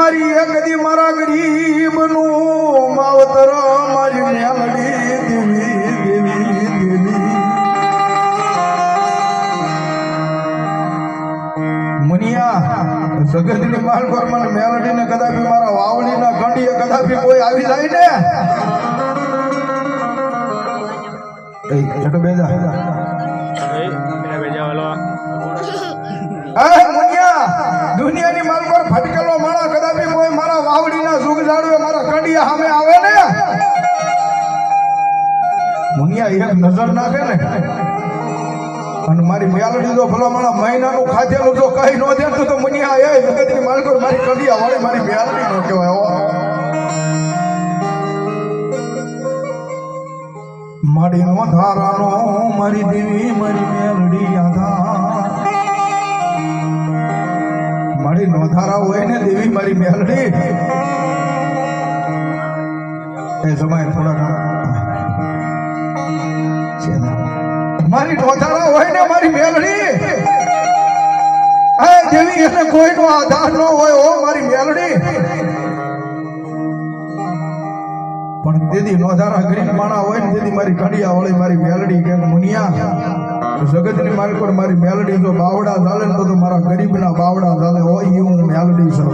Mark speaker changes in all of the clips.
Speaker 1: મારી એક દી મારા ગરીબનું માવતર મારી મેલડી દેવી દેવી દેવી મુનિયા જગતની માલ પર મને મેલડીને કદાપી મારા વાવડીના ગંડીએ કદાપી કોઈ આવી જાય ને એ છોટો બેજા દુનિયાની માલ પર ફટકેલો માણા કદાપી કોઈ મારા વાવડીના સુખ જાડવે મારા કંડિયા સામે આવે ને મુનિયા એક નજર નાખે ને અને મારી મેલડી તો ભલા મારા મહિનાનું ખાધેલું જો કઈ ન દે તો મુનિયા એ જગતની માલ પર મારી કંડિયા વાળી મારી મેલડી નો કહેવાય મારી નો ધારાનો મારી દેવી મારી મેલડી આધાર મારી નોધારા હોય ને દેવી મારી મેલડી એ સમય થોડા મારી નોધારા હોય ને મારી મેલડી એ દેવી એને કોઈનો આધાર ન હોય ઓ મારી મેલડી પણ દીદી નોધારા ગરીબ માણા હોય ને દીદી મારી કડિયા વાળી મારી મેલડી કે મુનિયા જગતની મારી પર મારી મેલડી જો બાવડા ચાલે ને તો મારા ગરીબના બાવડા ચાલે હોય હું મેલડી છું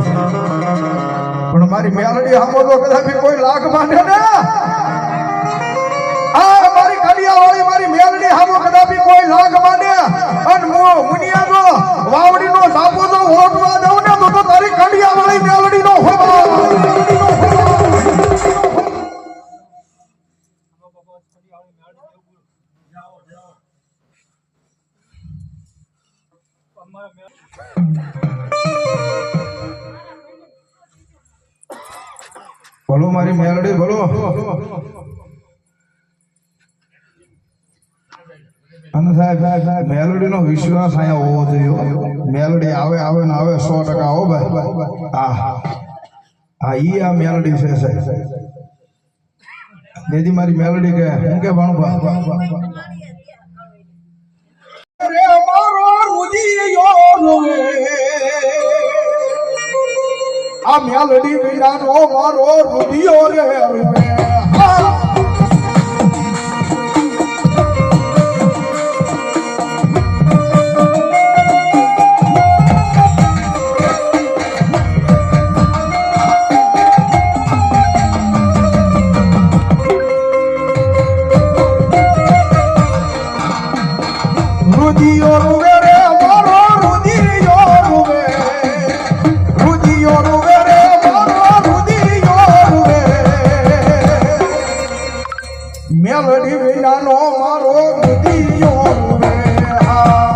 Speaker 1: પણ મારી મેલડી હામો તો કદાપી કોઈ લાગ માંડે ને આ મારી કડિયા વાળી મારી મેલડી હામો કદાપી કોઈ લાગ માંડે અને મુનિયા જો વાવડીનો સાપો તો ઓટવા દઉં ને તો તારી કડિયા વાળી મેલડીનો હોવા બોલો મારી મેલડી બોલો અને સાહેબ મેલડી નો વિશ્વાસ અહીંયા હોવો જોઈએ મેલડી આવે આવે ને આવે 100% હો ભાઈ હા ઈ આ મેલડી છે સાહેબ દેદી મારી મેલડી કે હું કે ભણવા રે મારો રુદિયો રોવે આ મેલડી વિનાનો મારો રુદિયો રે રોવે રુદિયો રોવે રે મારો રુદિયો રોવે રુદિયો રોવે રે મારો રુદિયો રોવે મેલડી વિનાનો મારો રુદિયો રોવે હા